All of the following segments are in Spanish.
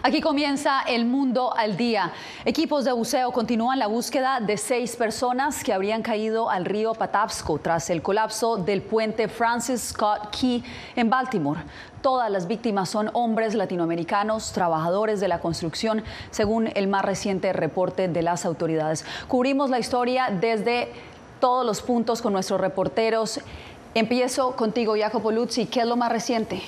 Aquí comienza El Mundo al Día. Equipos de buceo continúan la búsqueda de 6 personas que habrían caído al río Patapsco tras el colapso del puente Francis Scott Key en Baltimore. Todas las víctimas son hombres latinoamericanos, trabajadores de la construcción, según el más reciente reporte de las autoridades. Cubrimos la historia desde todos los puntos con nuestros reporteros. Empiezo contigo, Jacopo Luzzi. ¿Qué es lo más reciente?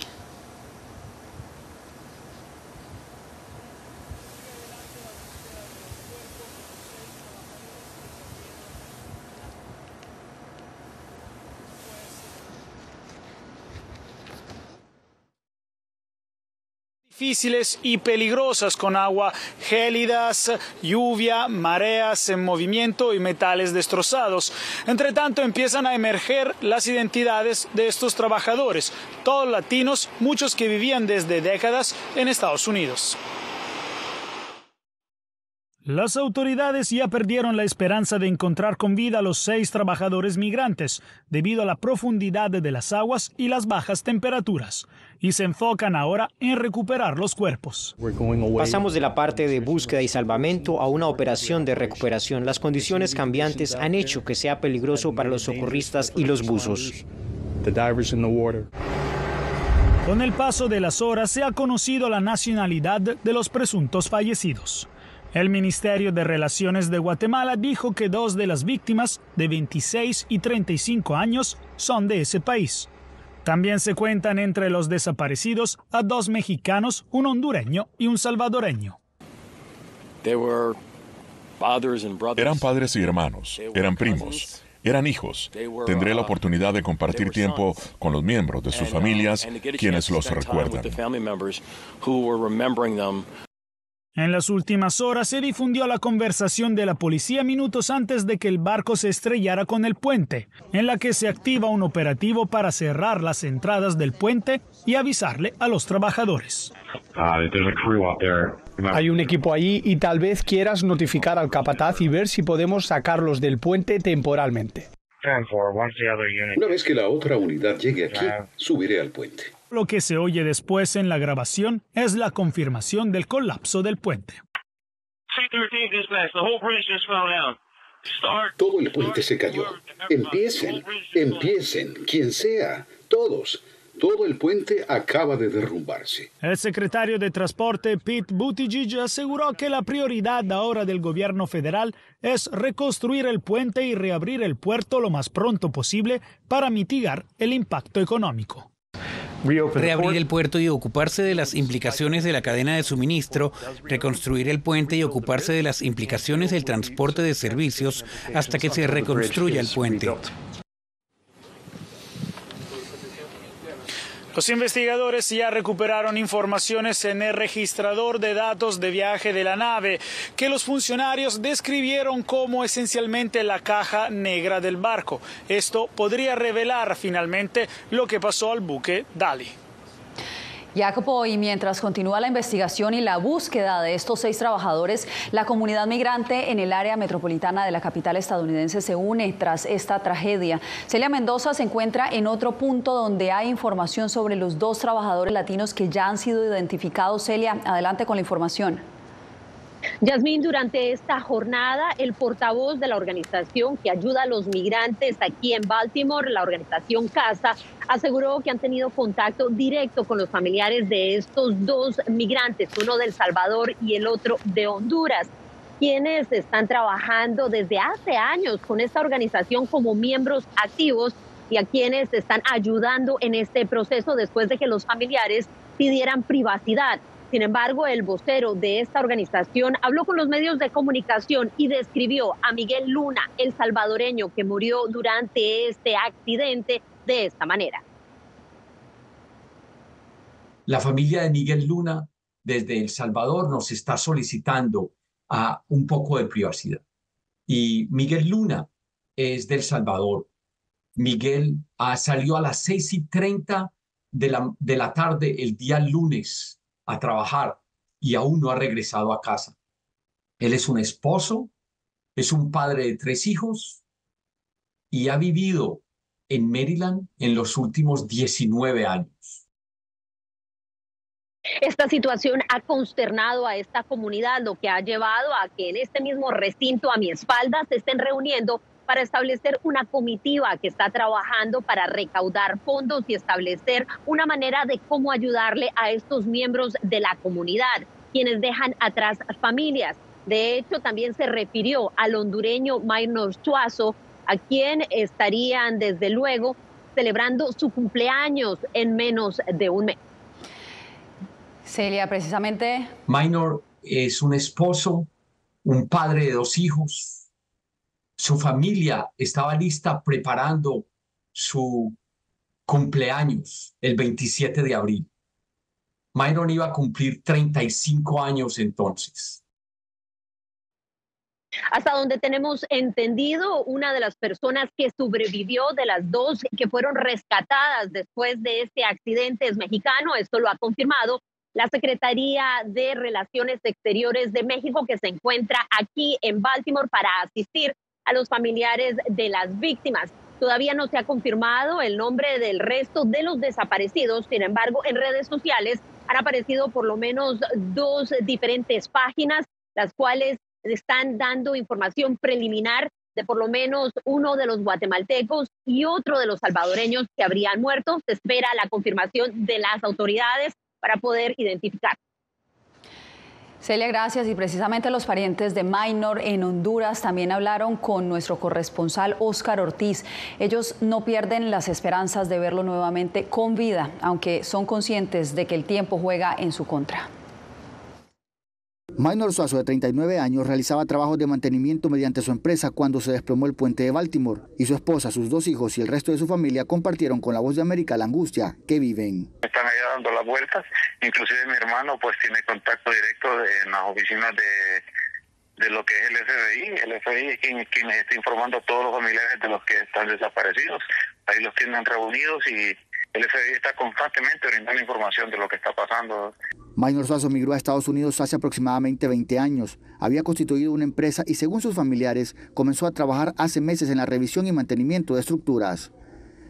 Difíciles y peligrosas, con agua gélidas, lluvia, mareas en movimiento y metales destrozados. Entre tanto, empiezan a emerger las identidades de estos trabajadores, todos latinos, muchos que vivían desde décadas en Estados Unidos. Las autoridades ya perdieron la esperanza de encontrar con vida a los 6 trabajadores migrantes debido a la profundidad de las aguas y las bajas temperaturas, y se enfocan ahora en recuperar los cuerpos. Pasamos de la parte de búsqueda y salvamento a una operación de recuperación. Las condiciones cambiantes han hecho que sea peligroso para los socorristas y los buzos. Con el paso de las horas se ha conocido la nacionalidad de los presuntos fallecidos. El Ministerio de Relaciones de Guatemala dijo que 2 de las víctimas, de 26 y 35 años, son de ese país. También se cuentan entre los desaparecidos a 2 mexicanos, un hondureño y un salvadoreño. Eran padres y hermanos, eran primos, eran hijos. Tendré la oportunidad de compartir tiempo con los miembros de sus familias, quienes los recuerdan. En las últimas horas se difundió la conversación de la policía minutos antes de que el barco se estrellara con el puente, en la que se activa un operativo para cerrar las entradas del puente y avisarle a los trabajadores. Hay un equipo allí y tal vez quieras notificar al capataz y ver si podemos sacarlos del puente temporalmente. Una vez que la otra unidad llegue aquí, subiré al puente. Lo que se oye después en la grabación es la confirmación del colapso del puente. Todo el puente se cayó. Empiecen, quien sea, todos. Todo el puente acaba de derrumbarse. El secretario de Transporte, Pete Buttigieg, aseguró que la prioridad ahora del gobierno federal es reconstruir el puente y reabrir el puerto lo más pronto posible para mitigar el impacto económico. Reabrir el puerto y ocuparse de las implicaciones de la cadena de suministro, reconstruir el puente y ocuparse de las implicaciones del transporte de servicios hasta que se reconstruya el puente. Los investigadores ya recuperaron informaciones en el registrador de datos de viaje de la nave, que los funcionarios describieron como esencialmente la caja negra del barco. Esto podría revelar finalmente lo que pasó al buque Dali. Jacopo, y mientras continúa la investigación y la búsqueda de estos 6 trabajadores, la comunidad migrante en el área metropolitana de la capital estadounidense se une tras esta tragedia. Celia Mendoza se encuentra en otro punto donde hay información sobre los 2 trabajadores latinos que ya han sido identificados. Celia, adelante con la información. Yasmín, durante esta jornada, el portavoz de la organización que ayuda a los migrantes aquí en Baltimore, la organización CASA, aseguró que han tenido contacto directo con los familiares de estos 2 migrantes, uno de El Salvador y el otro de Honduras, quienes están trabajando desde hace años con esta organización como miembros activos y a quienes están ayudando en este proceso después de que los familiares pidieran privacidad. Sin embargo, el vocero de esta organización habló con los medios de comunicación y describió a Miguel Luna, el salvadoreño que murió durante este accidente, de esta manera. La familia de Miguel Luna desde El Salvador nos está solicitando un poco de privacidad. Y Miguel Luna es de El Salvador. Miguel salió a las 6:30 de la tarde el día lunes a trabajar y aún no ha regresado a casa. Él es un esposo, es un padre de 3 hijos y ha vivido en Maryland en los últimos 19 años. Esta situación ha consternado a esta comunidad, lo que ha llevado a que en este mismo recinto a mi espalda se estén reuniendo para establecer una comitiva que está trabajando para recaudar fondos y establecer una manera de cómo ayudarle a estos miembros de la comunidad, quienes dejan atrás familias. De hecho, también se refirió al hondureño Minor Suazo, a quien estarían desde luego celebrando su cumpleaños en menos de un mes. Celia, precisamente. Minor es un esposo, un padre de 2 hijos. Su familia estaba lista preparando su cumpleaños el 27 de abril. Minor iba a cumplir 35 años entonces. Hasta donde tenemos entendido, una de las personas que sobrevivió de las 2 que fueron rescatadas después de este accidente es mexicano. Esto lo ha confirmado la Secretaría de Relaciones Exteriores de México, que se encuentra aquí en Baltimore para asistir a los familiares de las víctimas. Todavía no se ha confirmado el nombre del resto de los desaparecidos. Sin embargo, en redes sociales han aparecido por lo menos 2 diferentes páginas, las cuales están dando información preliminar de por lo menos uno de los guatemaltecos y otro de los salvadoreños que habrían muerto. Se espera la confirmación de las autoridades para poder identificar. Celia, gracias. Y precisamente los parientes de Minor en Honduras también hablaron con nuestro corresponsal Óscar Ortiz. Ellos no pierden las esperanzas de verlo nuevamente con vida, aunque son conscientes de que el tiempo juega en su contra. Minor Suazo, de 39 años, realizaba trabajos de mantenimiento mediante su empresa cuando se desplomó el puente de Baltimore, y su esposa, sus 2 hijos y el resto de su familia compartieron con La Voz de América la angustia que viven. Están allá dando las vueltas, inclusive mi hermano pues tiene contacto directo en las oficinas de lo que es el FBI. El FBI es quien está informando a todos los familiares de los que están desaparecidos. Ahí los tienen reunidos y el FBI está constantemente brindando información de lo que está pasando. Minor Suazo migró a Estados Unidos hace aproximadamente 20 años. Había constituido una empresa y, según sus familiares, comenzó a trabajar hace meses en la revisión y mantenimiento de estructuras.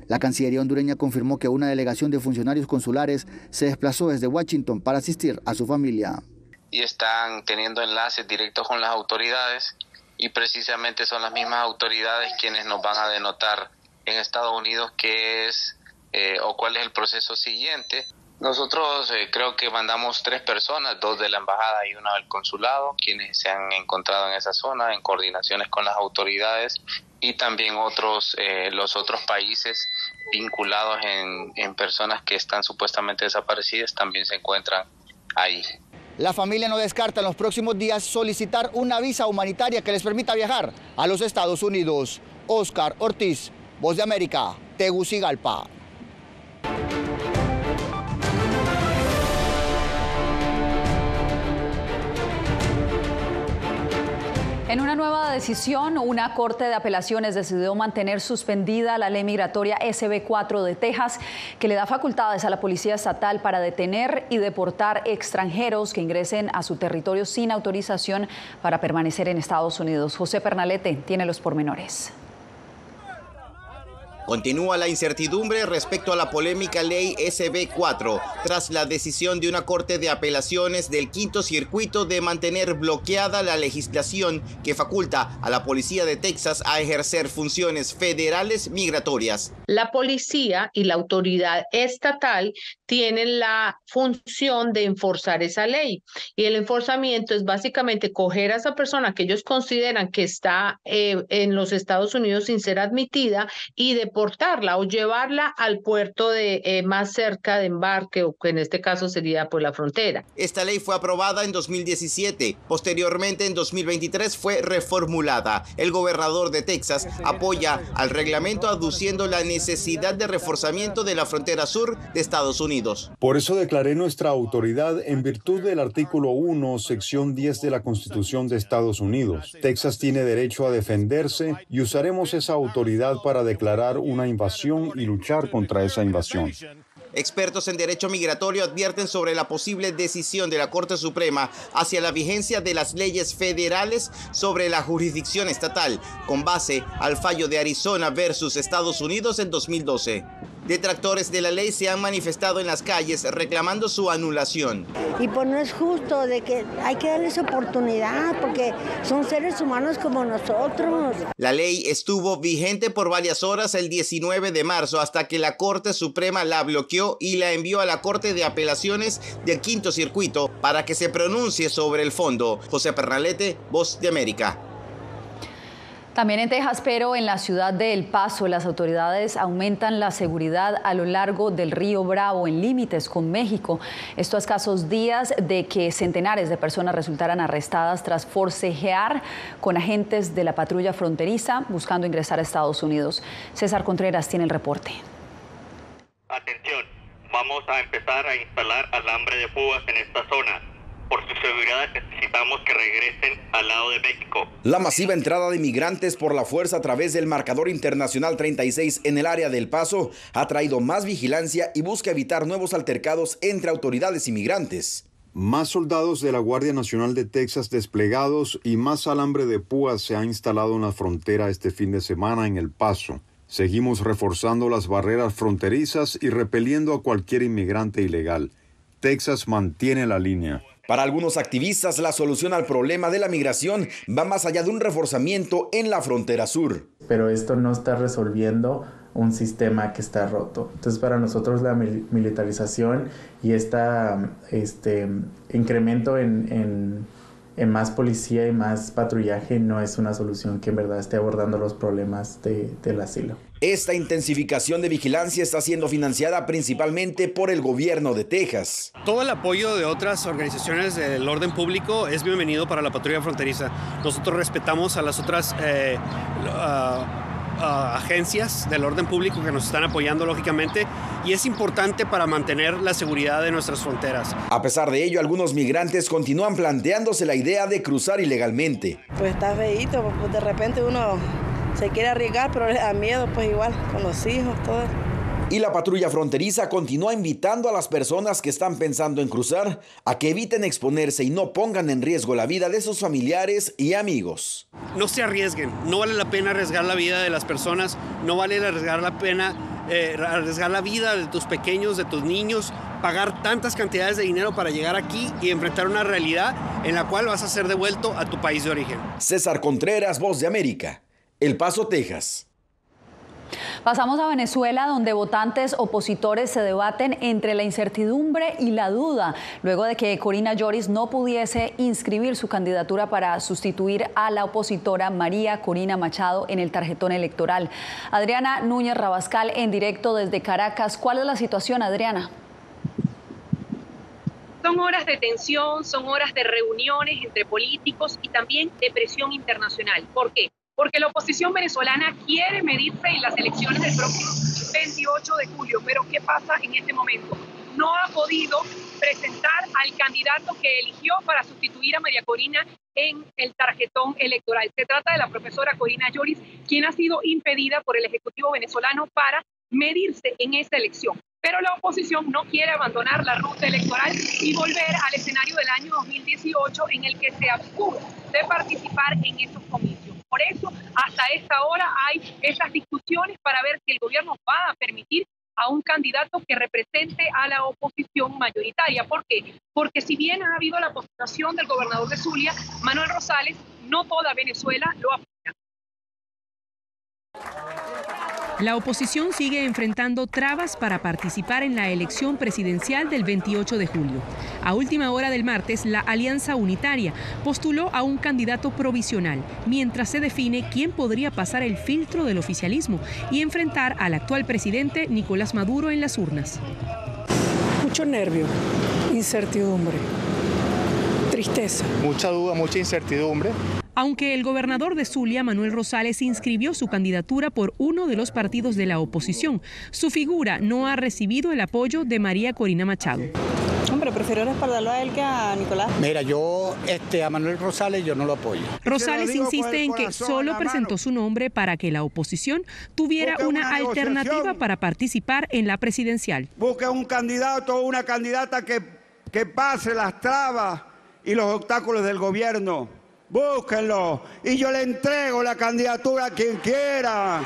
La Cancillería hondureña confirmó que una delegación de funcionarios consulares se desplazó desde Washington para asistir a su familia. Y están teniendo enlaces directos con las autoridades, y precisamente son las mismas autoridades quienes nos van a denotar en Estados Unidos qué es o cuál es el proceso siguiente. Nosotros creo que mandamos 3 personas, 2 de la embajada y 1 del consulado, quienes se han encontrado en esa zona en coordinaciones con las autoridades, y también los otros países vinculados en personas que están supuestamente desaparecidas también se encuentran ahí. La familia no descarta en los próximos días solicitar una visa humanitaria que les permita viajar a los Estados Unidos. Óscar Ortiz, Voz de América, Tegucigalpa. En una nueva decisión, una corte de apelaciones decidió mantener suspendida la ley migratoria SB4 de Texas, que le da facultades a la policía estatal para detener y deportar extranjeros que ingresen a su territorio sin autorización para permanecer en Estados Unidos. José Pernalete tiene los pormenores. Continúa la incertidumbre respecto a la polémica ley SB4, tras la decisión de una corte de apelaciones del Quinto Circuito de mantener bloqueada la legislación que faculta a la policía de Texas a ejercer funciones federales migratorias. La policía y la autoridad estatal tienen la función de enforzar esa ley, y el enforzamiento es básicamente coger a esa persona que ellos consideran que está en los Estados Unidos sin ser admitida y deportarla o llevarla al puerto más cerca de embarque, o que en este caso sería pues la frontera. Esta ley fue aprobada en 2017, posteriormente en 2023 fue reformulada. El gobernador de Texas apoya al reglamento aduciendo la necesidad de reforzamiento de la frontera sur de Estados Unidos. Por eso declaré nuestra autoridad en virtud del artículo 1, sección 10 de la Constitución de Estados Unidos. Texas tiene derecho a defenderse y usaremos esa autoridad para declarar una invasión y luchar contra esa invasión. Expertos en derecho migratorio advierten sobre la posible decisión de la Corte Suprema hacia la vigencia de las leyes federales sobre la jurisdicción estatal, con base al fallo de Arizona versus Estados Unidos en 2012. Detractores de la ley se han manifestado en las calles reclamando su anulación. Y pues no es justo, de que hay que darles oportunidad porque son seres humanos como nosotros. La ley estuvo vigente por varias horas el 19 de marzo hasta que la Corte Suprema la bloqueó y la envió a la Corte de Apelaciones del Quinto Circuito para que se pronuncie sobre el fondo. José Pernalete, Voz de América. También en Texas, pero en la ciudad de El Paso, las autoridades aumentan la seguridad a lo largo del río Bravo, en límites con México. Esto a escasos días de que centenares de personas resultaran arrestadas tras forcejear con agentes de la patrulla fronteriza buscando ingresar a Estados Unidos. César Contreras tiene el reporte. Atención, vamos a empezar a instalar alambre de púas en esta zona. Por su seguridad necesitamos que regresen al lado de México. La masiva entrada de migrantes por la fuerza a través del marcador internacional 36 en el área del Paso ha traído más vigilancia y busca evitar nuevos altercados entre autoridades y migrantes. Más soldados de la Guardia Nacional de Texas desplegados y más alambre de púas se ha instalado en la frontera este fin de semana en El Paso. Seguimos reforzando las barreras fronterizas y repeliendo a cualquier inmigrante ilegal. Texas mantiene la línea. Para algunos activistas, la solución al problema de la migración va más allá de un reforzamiento en la frontera sur. Pero esto no está resolviendo un sistema que está roto. Entonces, para nosotros la militarización y este incremento en más policía y más patrullaje no es una solución que en verdad esté abordando los problemas del asilo. Esta intensificación de vigilancia está siendo financiada principalmente por el gobierno de Texas. Todo el apoyo de otras organizaciones del orden público es bienvenido para la patrulla fronteriza. Nosotros respetamos a las otras agencias del orden público que nos están apoyando lógicamente y es importante para mantener la seguridad de nuestras fronteras. A pesar de ello, algunos migrantes continúan planteándose la idea de cruzar ilegalmente. Pues está feíto, pues de repente uno se quiere arriesgar, pero le da miedo, pues igual, con los hijos, todo. Y la patrulla fronteriza continúa invitando a las personas que están pensando en cruzar a que eviten exponerse y no pongan en riesgo la vida de sus familiares y amigos. No se arriesguen, no vale la pena arriesgar la vida de las personas, no vale arriesgar la pena arriesgar la vida de tus pequeños, de tus niños, pagar tantas cantidades de dinero para llegar aquí y enfrentar una realidad en la cual vas a ser devuelto a tu país de origen. César Contreras, Voz de América, El Paso, Texas. Pasamos a Venezuela, donde votantes opositores se debaten entre la incertidumbre y la duda, luego de que Corina Lloris no pudiese inscribir su candidatura para sustituir a la opositora María Corina Machado en el tarjetón electoral. Adriana Núñez Rabascal, en directo desde Caracas. ¿Cuál es la situación, Adriana? Son horas de tensión, son horas de reuniones entre políticos y también de presión internacional. ¿Por qué? Porque la oposición venezolana quiere medirse en las elecciones del próximo 28 de julio. Pero ¿qué pasa en este momento? No ha podido presentar al candidato que eligió para sustituir a María Corina en el tarjetón electoral. Se trata de la profesora Corina Lloris, quien ha sido impedida por el Ejecutivo venezolano para medirse en esta elección. Pero la oposición no quiere abandonar la ruta electoral y volver al escenario del año 2018 en el que se abstuvo de participar en esos comicios. Por eso, hasta esta hora hay esas discusiones para ver si el gobierno va a permitir a un candidato que represente a la oposición mayoritaria. ¿Por qué? Porque si bien ha habido la postulación del gobernador de Zulia, Manuel Rosales, no toda Venezuela lo apoya. La oposición sigue enfrentando trabas para participar en la elección presidencial del 28 de julio. A última hora del martes, la Alianza Unitaria postuló a un candidato provisional, mientras se define quién podría pasar el filtro del oficialismo y enfrentar al actual presidente Nicolás Maduro en las urnas. Mucho nervio, incertidumbre, tristeza. Mucha duda, mucha incertidumbre. Aunque el gobernador de Zulia, Manuel Rosales, inscribió su candidatura por uno de los partidos de la oposición, su figura no ha recibido el apoyo de María Corina Machado. Hombre, prefiero respaldarlo a él que a Nicolás. Mira, yo a Manuel Rosales yo no lo apoyo. Rosales insiste en que solo presentó su nombre para que la oposición tuviera una alternativa para participar en la presidencial. Busca un candidato o una candidata que pase las trabas y los obstáculos del gobierno. Búsquenlo y yo le entrego la candidatura a quien quiera.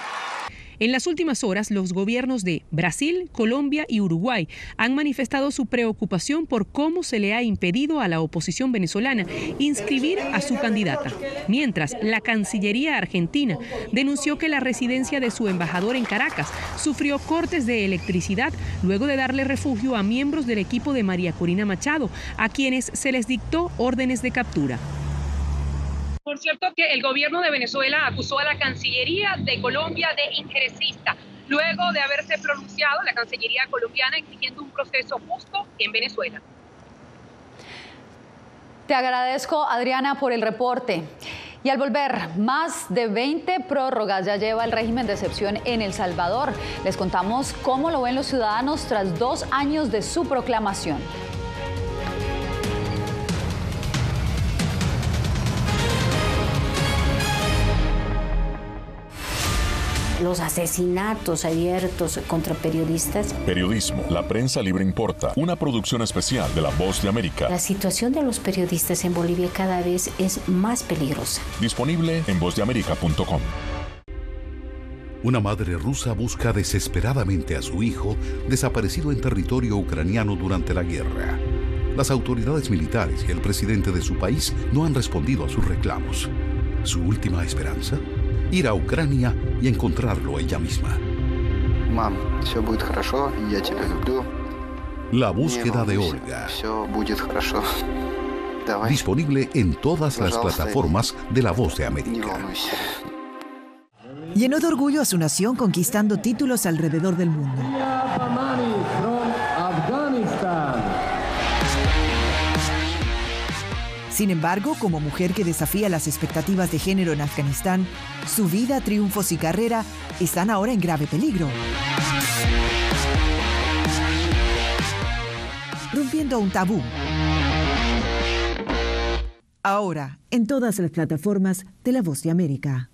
En las últimas horas, los gobiernos de Brasil, Colombia y Uruguay han manifestado su preocupación por cómo se le ha impedido a la oposición venezolana inscribir a su candidata. Mientras, la Cancillería argentina denunció que la residencia de su embajador en Caracas sufrió cortes de electricidad luego de darle refugio a miembros del equipo de María Corina Machado, a quienes se les dictó órdenes de captura. Por cierto, que el gobierno de Venezuela acusó a la Cancillería de Colombia de injerencista, luego de haberse pronunciado la Cancillería colombiana exigiendo un proceso justo en Venezuela. Te agradezco, Adriana, por el reporte. Y al volver, más de 20 prórrogas ya lleva el régimen de excepción en El Salvador. Les contamos cómo lo ven los ciudadanos tras 2 años de su proclamación. Los asesinatos abiertos contra periodistas. Periodismo, la prensa libre importa. Una producción especial de La Voz de América. La situación de los periodistas en Bolivia cada vez es más peligrosa. Disponible en vozdeamerica.com. Una madre rusa busca desesperadamente a su hijo desaparecido en territorio ucraniano durante la guerra. Las autoridades militares y el presidente de su país no han respondido a sus reclamos. ¿Su última esperanza? Ir a Ucrania y encontrarlo ella misma. Mam, все будет хорошо, я тебя люблю. La búsqueda de Olga. Все будет хорошо. Давай. Disponible en todas las plataformas de La Voz de América. Llenó de orgullo a su nación conquistando títulos alrededor del mundo. Sin embargo, como mujer que desafía las expectativas de género en Afganistán, su vida, triunfos y carrera están ahora en grave peligro. Rompiendo un tabú. Ahora, en todas las plataformas de La Voz de América.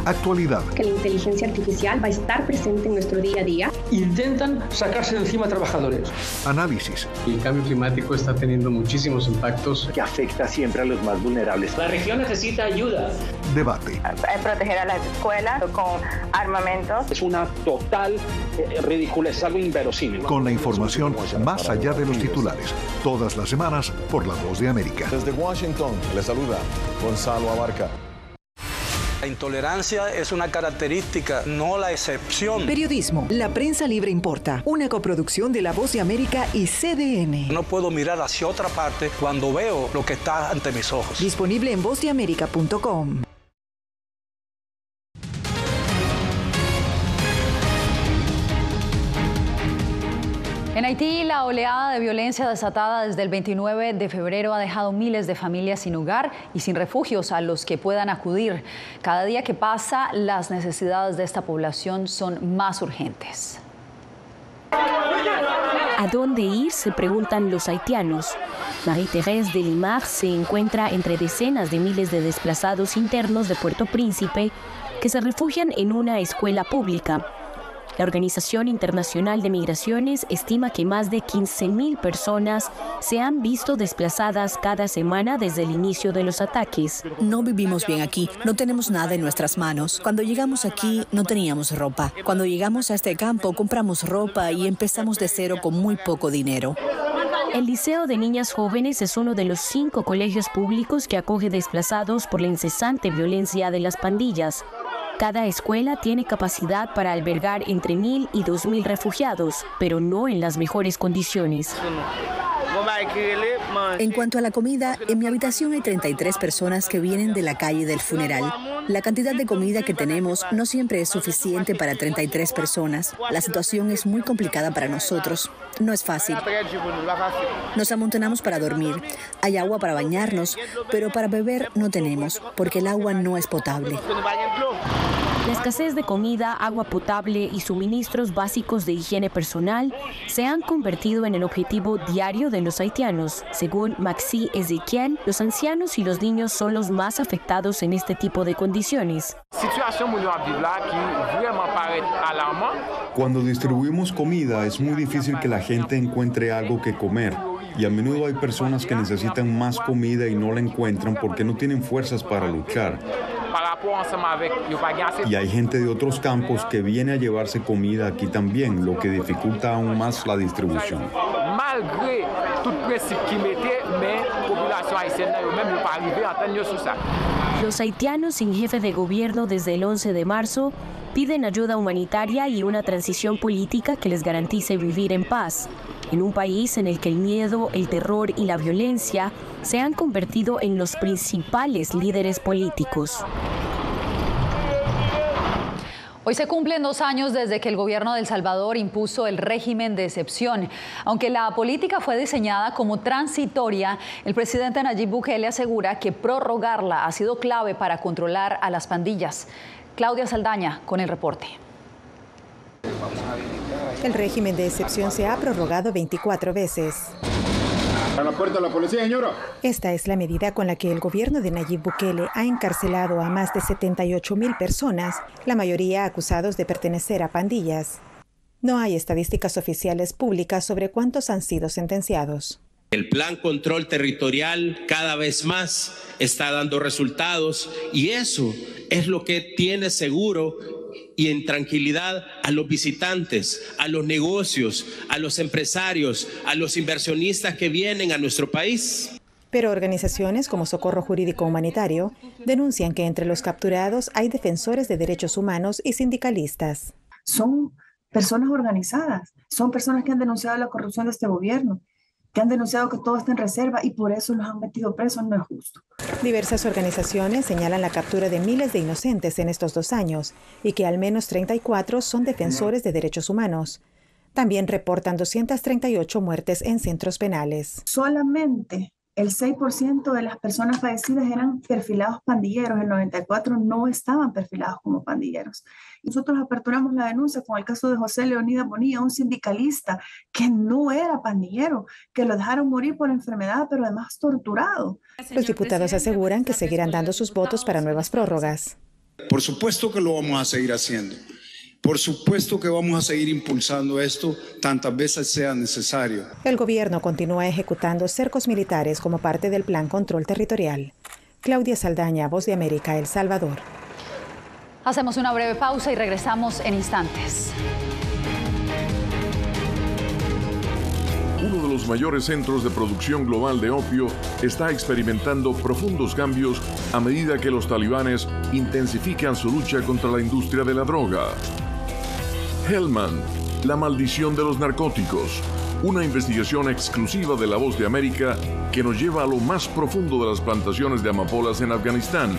Actualidad. Que la inteligencia artificial va a estar presente en nuestro día a día. Intentan sacarse de encima a trabajadores. Análisis. El cambio climático está teniendo muchísimos impactos que afecta siempre a los más vulnerables. La región necesita ayuda. Debate. Proteger a las escuelas con armamentos. Es una total ridiculez, es algo inverosímil. Con la información más allá de los titulares. Todas las semanas por La Voz de América. Desde Washington, le saluda Gonzalo Abarca. La intolerancia es una característica, no la excepción. Periodismo, la prensa libre importa. Una coproducción de La Voz de América y CDN. No puedo mirar hacia otra parte cuando veo lo que está ante mis ojos. Disponible en vozdeamerica.com. En Haití, la oleada de violencia desatada desde el 29 de febrero ha dejado miles de familias sin hogar y sin refugios a los que puedan acudir. Cada día que pasa, las necesidades de esta población son más urgentes. ¿A dónde ir?, se preguntan los haitianos. Marie-Thérèse de Limar se encuentra entre decenas de miles de desplazados internos de Puerto Príncipe que se refugian en una escuela pública. La Organización Internacional de Migraciones estima que más de 15.000 personas se han visto desplazadas cada semana desde el inicio de los ataques. No vivimos bien aquí, no tenemos nada en nuestras manos. Cuando llegamos aquí no teníamos ropa. Cuando llegamos a este campo compramos ropa y empezamos de cero con muy poco dinero. El Liceo de Niñas Jóvenes es uno de los 5 colegios públicos que acoge desplazados por la incesante violencia de las pandillas. Cada escuela tiene capacidad para albergar entre 1.000 y 2.000 refugiados, pero no en las mejores condiciones. En cuanto a la comida, en mi habitación hay 33 personas que vienen de la calle del funeral. La cantidad de comida que tenemos no siempre es suficiente para 33 personas. La situación es muy complicada para nosotros. No es fácil. Nos amontonamos para dormir. Hay agua para bañarnos, pero para beber no tenemos, porque el agua no es potable. La escasez de comida, agua potable y suministros básicos de higiene personal se han convertido en el objetivo diario de los haitianos. Según Maxi Ezequiel, los ancianos y los niños son los más afectados en este tipo de condiciones. Cuando distribuimos comida es muy difícil que la gente encuentre algo que comer. Y a menudo hay personas que necesitan más comida y no la encuentran porque no tienen fuerzas para luchar. Y hay gente de otros campos que viene a llevarse comida aquí también, lo que dificulta aún más la distribución. Los haitianos sin jefe de gobierno desde el 11 de marzo piden ayuda humanitaria y una transición política que les garantice vivir en paz, en un país en el que el miedo, el terror y la violencia se han convertido en los principales líderes políticos. Hoy se cumplen 2 años desde que el gobierno de El Salvador impuso el régimen de excepción. Aunque la política fue diseñada como transitoria, el presidente Nayib Bukele asegura que prorrogarla ha sido clave para controlar a las pandillas. Claudia Saldaña con el reporte. El régimen de excepción se ha prorrogado 24 veces. A la puerta de la policía, señora. Esta es la medida con la que el gobierno de Nayib Bukele ha encarcelado a más de 78,000 personas, la mayoría acusados de pertenecer a pandillas. No hay estadísticas oficiales públicas sobre cuántos han sido sentenciados. El plan control territorial cada vez más está dando resultados y eso es lo que tiene seguro y en tranquilidad a los visitantes, a los negocios, a los empresarios, a los inversionistas que vienen a nuestro país. Pero organizaciones como Socorro Jurídico Humanitario denuncian que entre los capturados hay defensores de derechos humanos y sindicalistas. Son personas organizadas, son personas que han denunciado la corrupción de este gobierno, que han denunciado que todo está en reserva y por eso los han metido presos. No es justo. Diversas organizaciones señalan la captura de miles de inocentes en estos 2 años y que al menos 34 son defensores de derechos humanos. También reportan 238 muertes en centros penales. Solamente el 6% de las personas fallecidas eran perfilados pandilleros, el 94% no estaban perfilados como pandilleros. Nosotros aperturamos la denuncia con el caso de José Leonidas Bonilla, un sindicalista que no era pandillero, que lo dejaron morir por enfermedad, pero además torturado. Los diputados aseguran que seguirán dando sus votos para nuevas prórrogas. Por supuesto que lo vamos a seguir haciendo. Por supuesto que vamos a seguir impulsando esto tantas veces sea necesario. El gobierno continúa ejecutando cercos militares como parte del Plan Control Territorial. Claudia Saldaña, Voz de América, El Salvador. Hacemos una breve pausa y regresamos en instantes. Uno de los mayores centros de producción global de opio está experimentando profundos cambios a medida que los talibanes intensifican su lucha contra la industria de la droga. Hellman, la maldición de los narcóticos. Una investigación exclusiva de La Voz de América que nos lleva a lo más profundo de las plantaciones de amapolas en Afganistán.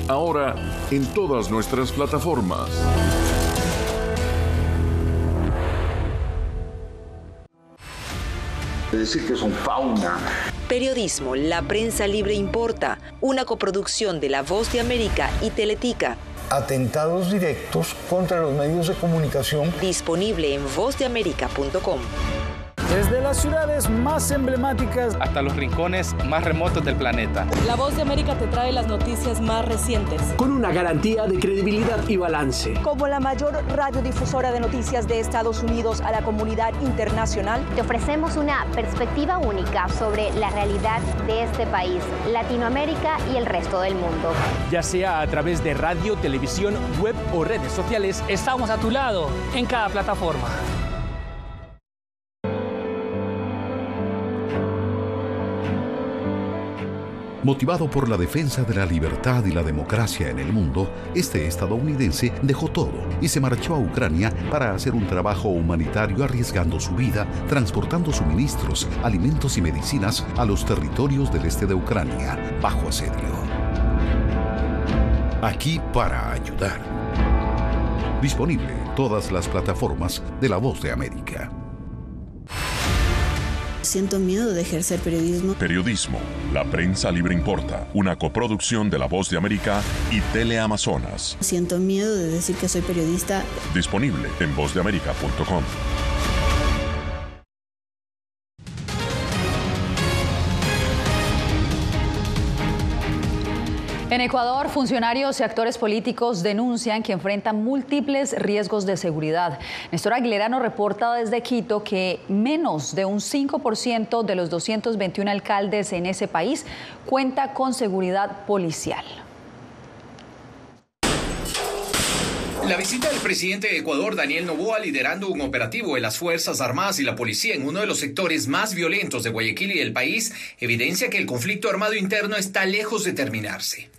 Ahora en todas nuestras plataformas. Decir que son fauna. Periodismo, la prensa libre importa. Una coproducción de La Voz de América y Teletica. Atentados directos contra los medios de comunicación. Disponible en vozdeamerica.com. Desde las ciudades más emblemáticas hasta los rincones más remotos del planeta. La Voz de América te trae las noticias más recientes. Con una garantía de credibilidad y balance. Como la mayor radiodifusora de noticias de Estados Unidos a la comunidad internacional, te ofrecemos una perspectiva única sobre la realidad de este país, Latinoamérica y el resto del mundo. Ya sea a través de radio, televisión, web o redes sociales, estamos a tu lado en cada plataforma. Motivado por la defensa de la libertad y la democracia en el mundo, este estadounidense dejó todo y se marchó a Ucrania para hacer un trabajo humanitario arriesgando su vida, transportando suministros, alimentos y medicinas a los territorios del este de Ucrania, bajo asedio. Aquí para ayudar. Disponible en todas las plataformas de La Voz de América. Siento miedo de ejercer periodismo. Periodismo, la prensa libre importa. Una coproducción de La Voz de América y Teleamazonas. Siento miedo de decir que soy periodista. Disponible en vozdeamerica.com. En Ecuador, funcionarios y actores políticos denuncian que enfrentan múltiples riesgos de seguridad. Néstor Aguilera nos reporta desde Quito que menos de un 5% de los 221 alcaldes en ese país cuenta con seguridad policial. La visita del presidente de Ecuador, Daniel Noboa, liderando un operativo de las Fuerzas Armadas y la policía en uno de los sectores más violentos de Guayaquil y del país, evidencia que el conflicto armado interno está lejos de terminarse.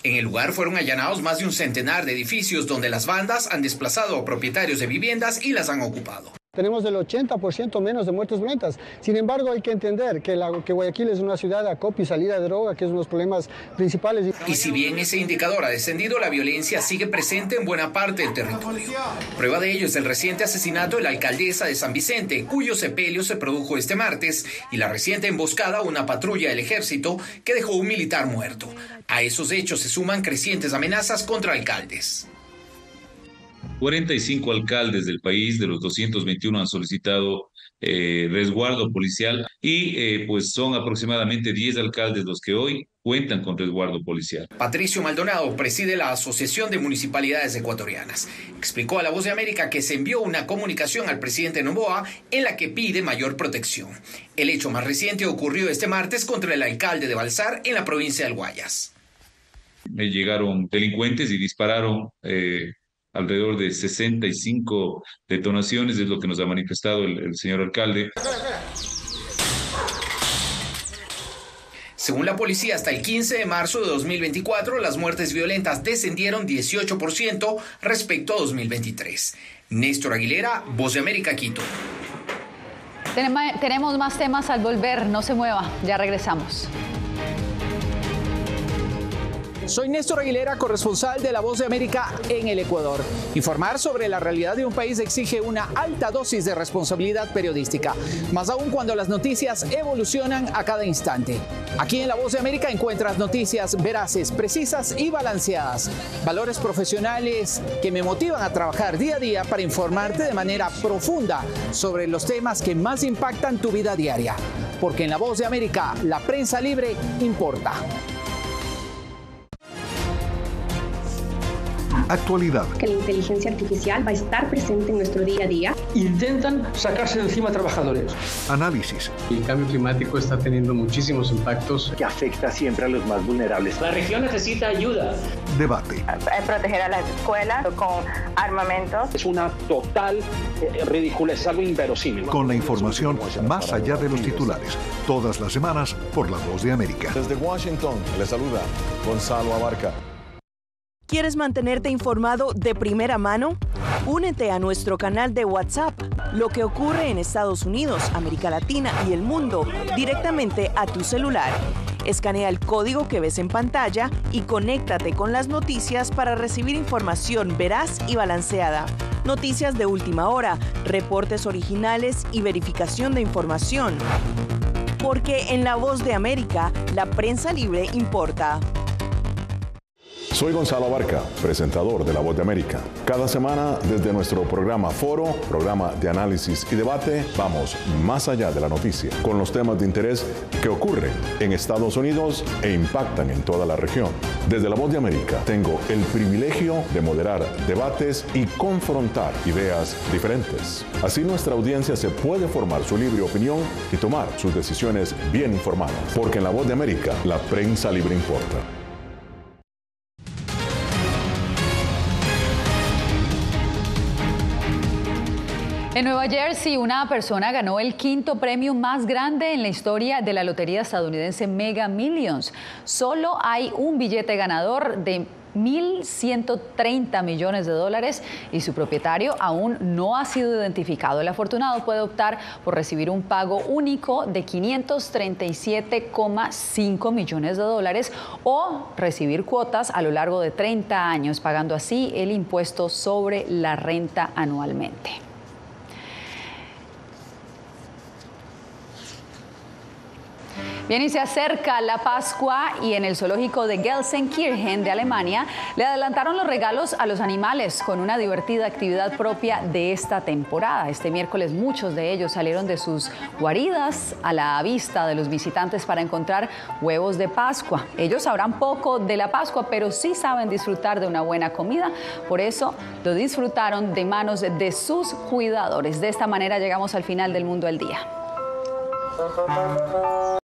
En el lugar fueron allanados más de un centenar de edificios donde las bandas han desplazado a propietarios de viviendas y las han ocupado. Tenemos el 80% menos de muertes violentas. Sin embargo, hay que entender que Guayaquil es una ciudad de acopio y salida de droga, que es uno de los problemas principales. Y si bien ese indicador ha descendido, la violencia sigue presente en buena parte del territorio. Prueba de ello es el reciente asesinato de la alcaldesa de San Vicente, cuyo sepelio se produjo este martes, y la reciente emboscada a una patrulla del ejército que dejó un militar muerto. A esos hechos se suman crecientes amenazas contra alcaldes. 45 alcaldes del país, de los 221, han solicitado resguardo policial y pues son aproximadamente 10 alcaldes los que hoy cuentan con resguardo policial. Patricio Maldonado preside la Asociación de Municipalidades Ecuatorianas. Explicó a La Voz de América que se envió una comunicación al presidente Noboa en la que pide mayor protección. El hecho más reciente ocurrió este martes contra el alcalde de Balsar en la provincia del Guayas. Llegaron delincuentes y dispararon alrededor de 65 detonaciones, es lo que nos ha manifestado el señor alcalde. Según la policía, hasta el 15 de marzo de 2024, las muertes violentas descendieron 18% respecto a 2023. Néstor Aguilera, Voz de América, Quito. Tenemos más temas al volver, no se mueva, ya regresamos. Soy Néstor Aguilera, corresponsal de La Voz de América en el Ecuador. Informar sobre la realidad de un país exige una alta dosis de responsabilidad periodística, más aún cuando las noticias evolucionan a cada instante. Aquí en La Voz de América encuentras noticias veraces, precisas y balanceadas. Valores profesionales que me motivan a trabajar día a día para informarte de manera profunda sobre los temas que más impactan tu vida diaria. Porque en La Voz de América, la prensa libre importa. Actualidad. Que la inteligencia artificial va a estar presente en nuestro día a día. Intentan sacarse de encima a trabajadores. Análisis. El cambio climático está teniendo muchísimos impactos que afecta siempre a los más vulnerables. La región necesita ayuda. Debate. Proteger a las escuelas con armamentos. Es una total ridiculez, algo inverosímil. Con la información más allá de los titulares. Todas las semanas por La Voz de América. Desde Washington, les saluda Gonzalo Abarca. ¿Quieres mantenerte informado de primera mano? Únete a nuestro canal de WhatsApp. Lo que ocurre en Estados Unidos, América Latina y el mundo directamente a tu celular. Escanea el código que ves en pantalla y conéctate con las noticias para recibir información veraz y balanceada. Noticias de última hora, reportes originales y verificación de información. Porque en La Voz de América, la prensa libre importa. Soy Gonzalo Abarca, presentador de La Voz de América. Cada semana, desde nuestro programa Foro, programa de análisis y debate, vamos más allá de la noticia, con los temas de interés que ocurren en Estados Unidos e impactan en toda la región. Desde La Voz de América, tengo el privilegio de moderar debates y confrontar ideas diferentes. Así nuestra audiencia se puede formar su libre opinión y tomar sus decisiones bien informadas. Porque en La Voz de América, la prensa libre importa. En Nueva Jersey, una persona ganó el quinto premio más grande en la historia de la lotería estadounidense Mega Millions. Solo hay un billete ganador de $1.130 millones y su propietario aún no ha sido identificado. El afortunado puede optar por recibir un pago único de $537,5 millones o recibir cuotas a lo largo de 30 años, pagando así el impuesto sobre la renta anualmente. Bien, y se acerca la Pascua y en el zoológico de Gelsenkirchen de Alemania le adelantaron los regalos a los animales con una divertida actividad propia de esta temporada. Este miércoles muchos de ellos salieron de sus guaridas a la vista de los visitantes para encontrar huevos de Pascua. Ellos sabrán poco de la Pascua, pero sí saben disfrutar de una buena comida. Por eso lo disfrutaron de manos de sus cuidadores. De esta manera llegamos al final del Mundo al Día.